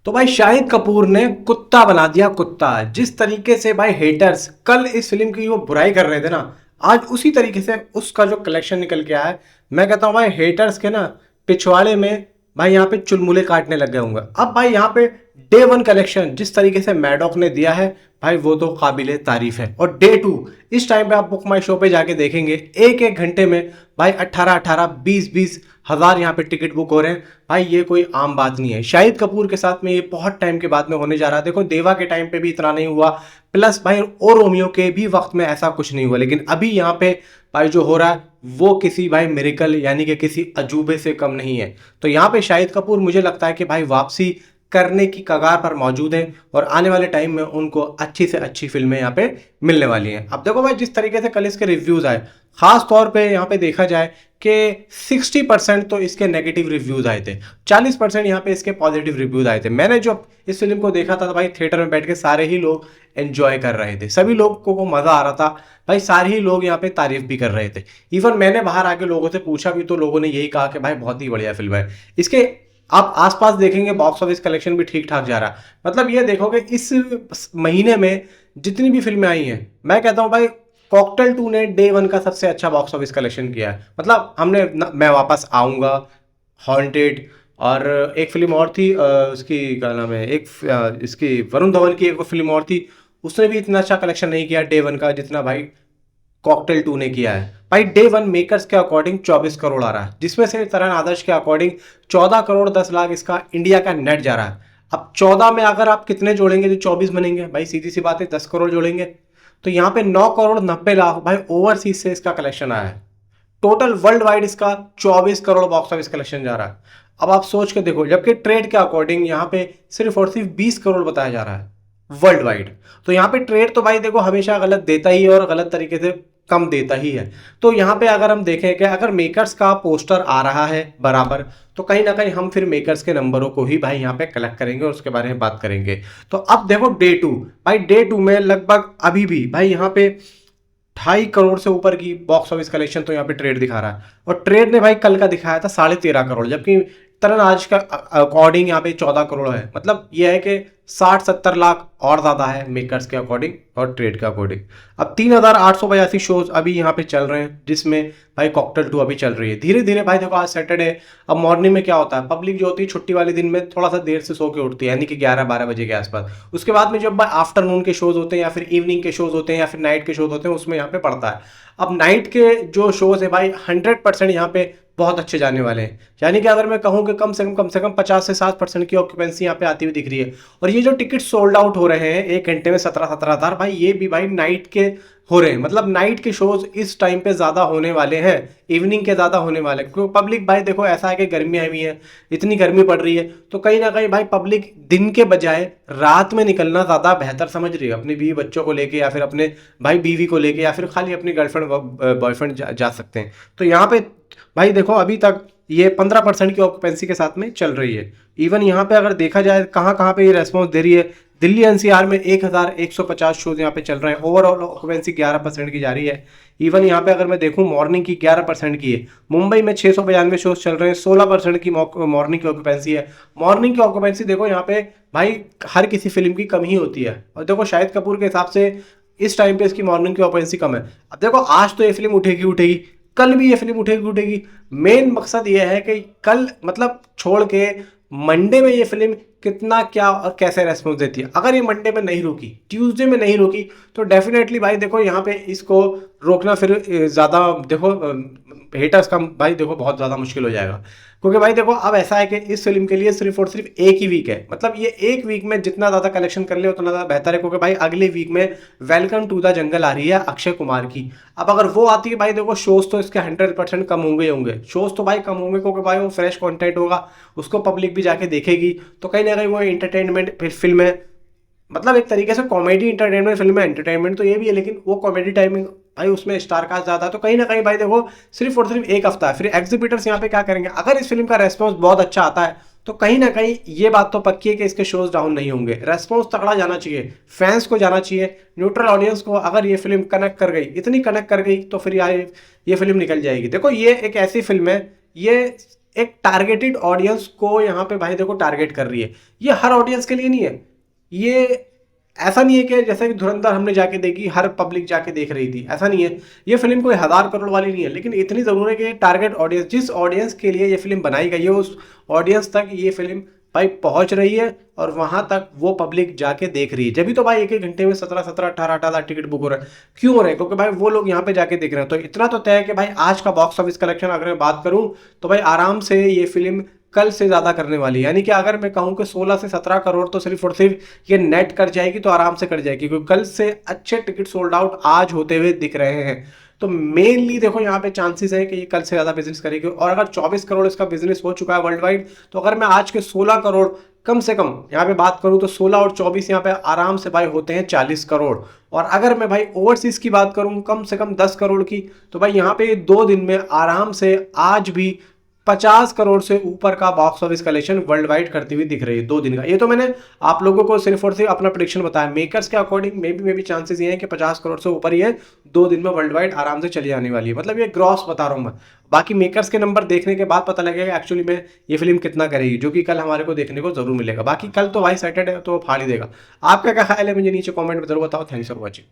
तो भाई शाहिद कपूर ने कुत्ता बना दिया कुत्ता। जिस तरीके से भाई हेटर्स कल इस फिल्म की वो बुराई कर रहे थे ना, आज उसी तरीके से उसका जो कलेक्शन निकल के आया है। मैं कहता हूँ भाई हेटर्स के ना पिछवाड़े में भाई यहाँ पे चुलमुले काटने लग गए होंगे। अब भाई यहाँ पे डे वन कलेक्शन जिस तरीके से मैडॉक ने दिया है भाई वो तो काबिले तारीफ है। और डे टू इस टाइम पे आप बुक माई शो पे जाके देखेंगे एक एक घंटे में भाई 18-18 20-20 हज़ार यहाँ पे टिकट बुक हो रहे हैं। भाई ये कोई आम बात नहीं है। शाहिद कपूर के साथ में ये बहुत टाइम के बाद में होने जा रहा है। देखो देवा के टाइम पे भी इतना नहीं हुआ, प्लस भाई और रोमियो के भी वक्त में ऐसा कुछ नहीं हुआ, लेकिन अभी यहाँ पे भाई जो हो रहा है वो किसी भाई मिरेकल यानी कि किसी अजूबे से कम नहीं है। तो यहाँ पे शाहिद कपूर मुझे लगता है कि भाई वापसी करने की कगार पर मौजूद है और आने वाले टाइम में उनको अच्छी से अच्छी फिल्में यहाँ पे मिलने वाली हैं। अब देखो भाई जिस तरीके से कल इसके रिव्यूज आए, खास तौर पे यहाँ पे देखा जाए कि 60% तो इसके नेगेटिव रिव्यूज आए थे, 40% यहाँ पे इसके पॉजिटिव रिव्यूज आए थे। मैंने जो इस फिल्म को देखा था तो भाई थिएटर में बैठ के सारे ही लोग एंजॉय कर रहे थे, सभी लोगों को मजा आ रहा था भाई, सारे ही लोग यहाँ पे तारीफ भी कर रहे थे। इवन मैंने बाहर आके लोगों से पूछा भी तो लोगों ने यही कहा कि भाई बहुत ही बढ़िया फिल्म है। इसके आप आसपास देखेंगे बॉक्स ऑफिस कलेक्शन भी ठीक ठाक जा रहा है। मतलब ये देखोगे इस महीने में जितनी भी फिल्में आई हैं, मैं कहता हूँ भाई कॉकटेल 2 ने डे वन का सबसे अच्छा बॉक्स ऑफिस कलेक्शन किया है। मतलब मैं वापस आऊंगा, हॉन्टेड, और एक फिल्म और थी उसकी क्या नाम है, इसकी वरुण धवन की एक फिल्म और थी, उसने भी इतना अच्छा कलेक्शन नहीं किया डे वन का जितना भाई कॉकटेल 2 ने किया है। भाई डे वन मेकर्स के अकॉर्डिंग 24 करोड़ आ रहा है, जिसमें से तरण आदर्श के अकॉर्डिंग 14 करोड़ 10 लाख इसका इंडिया का नेट जा रहा है। अब 14 में अगर आप कितने जोड़ेंगे तो 24 बनेंगे भाई, सीधी सी बात है 10 करोड़ जोड़ेंगे तो यहाँ पे 9 करोड़ 90 लाख भाई ओवरसीज से इसका कलेक्शन आया है। टोटल वर्ल्ड वाइड इसका 24 करोड़ बॉक्स ऑफिस कलेक्शन जा रहा है। अब आप सोच के देखो, जबकि ट्रेड के अकॉर्डिंग यहाँ पे सिर्फ और सिर्फ 20 करोड़ बताया जा रहा है वर्ल्ड वाइड। तो यहाँ पे ट्रेड तो भाई देखो हमेशा गलत देता ही है और गलत तरीके से कम देता ही है। तो यहाँ पे अगर हम देखें कि अगर मेकर्स का पोस्टर आ रहा है बराबर, तो कहीं ना कहीं हम फिर मेकर्स के नंबरों को ही भाई यहाँ पे कलेक्ट करेंगे और उसके बारे में बात करेंगे। तो अब देखो डे टू, भाई डे टू में लगभग अभी भी भाई यहाँ पे 2.5 करोड़ से ऊपर की बॉक्स ऑफिस कलेक्शन तो यहाँ पे ट्रेड दिखा रहा है। और ट्रेड ने भाई कल का दिखाया था 13.5 करोड़, जबकि तरन आज का अकॉर्डिंग यहाँ पे 14 करोड़ है। मतलब ये है कि 60-70 लाख और ज्यादा है मेकर्स के अकॉर्डिंग और ट्रेड के अकॉर्डिंग। अब 3,882 शोज अभी यहाँ पे चल रहे हैं, जिसमें भाई कॉकटेल 2 अभी चल रही है। धीरे धीरे भाई देखो आज सैटरडे, अब मॉर्निंग में क्या होता है, पब्लिक जो होती है छुट्टी वाले दिन में थोड़ा सा देर से सो के उठती है, यानी कि 11-12 बजे के आसपास। उसके बाद में जब आफ्टरनून के शोज होते हैं या फिर इवनिंग के शोज होते हैं या फिर नाइट के शोज होते हैं, उसमें यहाँ पे पड़ता है। अब नाइट के जो शोज है भाई 100% यहाँ पे बहुत अच्छे जाने वाले हैं। यानी कि अगर मैं कहूँ कि कम से कम 50 से 60% की ऑक्यूपेंसी यहाँ पे आती हुई दिख रही है। और ये जो टिकट सोल्ड आउट हो रहे हैं एक घंटे में 17-17 हज़ार, भाई ये भी भाई नाइट के हो रहे हैं। मतलब नाइट के शोज इस टाइम पे ज्यादा होने वाले हैं, इवनिंग के ज्यादा होने वाले हैं, क्योंकि पब्लिक भाई देखो ऐसा है कि गर्मियां भी हैं, इतनी गर्मी पड़ रही है तो कहीं ना कहीं भाई पब्लिक दिन के बजाय रात में निकलना ज्यादा बेहतर समझ रही है, अपने बीवी बच्चों को लेके या फिर अपने भाई बीवी को लेके या फिर खाली अपनी गर्लफ्रेंड बॉयफ्रेंड जा सकते हैं। तो यहाँ पे भाई देखो अभी तक ये 15% की ऑक्यूपेंसी के साथ में चल रही है। इवन यहाँ पे अगर देखा जाए कहाँ कहाँ पे ये रेस्पॉन्स दे रही है, दिल्ली एनसीआर में 1150 शोज यहाँ पे चल रहे हैं, ओवरऑल ऑक्यूपेंसी 11% की जा रही है। इवन यहाँ पे अगर मैं देखूँ मॉर्निंग की 11% की है। मुंबई में 692 शोज चल रहे हैं, 16% की मॉर्निंग की ऑक्यूपेंसी है। मॉर्निंग की ऑक्यूपेंसी देखो यहाँ पे भाई हर किसी फिल्म की कम ही होती है, और देखो शाहिद कपूर के हिसाब से इस टाइम पे इसकी मॉर्निंग की ऑक्यूपेंसी कम है। अब देखो आज तो ये फिल्म उठेगी उठेगी, कल भी ये फिल्म उठेगी उठेगी। मेन मकसद ये है कि कल मतलब छोड़ के मंडे में ये फिल्म कितना क्या और कैसे रेस्पॉन्स देती है। अगर ये मंडे में नहीं रुकी, ट्यूसडे में नहीं रुकी, तो डेफिनेटली भाई देखो यहाँ पे इसको रोकना फिर ज़्यादा देखो हेटर्स का भाई देखो बहुत ज़्यादा मुश्किल हो जाएगा। क्योंकि भाई देखो अब ऐसा है कि इस फिल्म के लिए सिर्फ और सिर्फ एक ही वीक है। मतलब ये एक वीक में जितना ज़्यादा कलेक्शन कर ले उतना ज़्यादा बेहतर है, क्योंकि भाई अगले वीक में वेलकम टू द जंगल आ रही है अक्षय कुमार की। अब अगर वो आती है भाई देखो शोज तो इसके 100% कम होंगे शोज तो भाई कम होंगे, क्योंकि भाई वो फ्रेश कंटेंट होगा, उसको पब्लिक भी जाके देखेगी। तो कहीं ना कहीं वो एंटरटेनमेंट फिल्म है, मतलब एक तरीके से कॉमेडी इंटरटेनमेंट फिल्म है। एंटरटेनमेंट तो ये भी है, लेकिन वो कॉमेडी टाइमिंग भाई उसमें स्टार कास्ट ज़्यादा है। तो कहीं ना कहीं भाई देखो सिर्फ और सिर्फ एक हफ्ता है। फिर एग्जीबिटर्स यहाँ पे क्या करेंगे, अगर इस फिल्म का रेस्पॉन्स बहुत अच्छा आता है तो कहीं ना कहीं ये बात तो पक्की है कि इसके शोज डाउन नहीं होंगे। रेस्पॉन्स तगड़ा जाना चाहिए, फैंस को जाना चाहिए, न्यूट्रल ऑडियंस को। अगर ये फिल्म कनेक्ट कर गई, इतनी कनेक्ट कर गई, तो फिर यार ये फिल्म निकल जाएगी। देखो ये एक ऐसी फिल्म है, ये एक टारगेटेड ऑडियंस को यहाँ पे भाई देखो टारगेट कर रही है। ये हर ऑडियंस के लिए नहीं है। ये ऐसा नहीं है कि जैसे कि धुरंधर हमने जाके देखी, हर पब्लिक जाके देख रही थी, ऐसा नहीं है। ये फिल्म कोई 1000 करोड़ वाली नहीं है, लेकिन इतनी जरूर है कि टारगेट ऑडियंस, जिस ऑडियंस के लिए ये फिल्म बनाई गई है, उस ऑडियंस तक ये फिल्म भाई पहुंच रही है और वहां तक वो पब्लिक जाके देख रही है। जब भी तो भाई एक एक घंटे में 17 18 18 टिकट बुक हो रहा है। क्यों हो रहे हैं? क्योंकि भाई वो लोग यहाँ पे जाके देख रहे हैं। तो इतना तो तय है कि भाई आज का बॉक्स ऑफिस कलेक्शन अगर मैं बात करूं तो भाई आराम से ये फिल्म कल से ज्यादा करने वाली है। यानी कि अगर मैं कहूं कि 16 से 17 करोड़ तो सिर्फ और सिर्फ ये नेट कर जाएगी, तो आराम से कर जाएगी, क्योंकि कल से अच्छे टिकट सोल्ड आउट आज होते हुए दिख रहे हैं। तो मेनली देखो यहाँ पे चांसेस है कि ये कल से ज्यादा बिजनेस करेगी। और अगर 24 करोड़ इसका बिजनेस हो चुका है वर्ल्ड वाइड, तो अगर मैं आज के 16 करोड़ कम से कम यहाँ पे बात करूं तो 16 और 24 यहाँ पे आराम से भाई होते हैं 40 करोड़। और अगर मैं भाई ओवरसीज की बात करूं कम से कम 10 करोड़ की, तो भाई यहाँ पे 2 दिन में आराम से आज भी 50 करोड़ से ऊपर का box office collection world wide करती हुई दिख रही है 2 दिन का। ये तो मैंने आप लोगों को सिर्फ और सिर्फ अपना प्रेडिक्शन बताया। मेकर्स के अकॉर्डिंग मे भी चांसेस ये हैं कि 50 करोड़ से ऊपर ये 2 दिन में वर्ल्ड वाइड आराम से चली जाने वाली है। मतलब ये ग्रॉस बता रहा हूँ मैं। बाकी मेकर्स के नंबर देखने के बाद पता लगेगा एक्चुअली में ये फिल्म कितना करेगी, जो कि कल हमारे को देखने को जरूर मिलेगा। बाकी कल तो भाई सैटरडे तो फाड़ ही देगा। आपका क्या ख्याल है मुझे नीचे कॉमेंट में जरूर बताओ। Thanks for watching.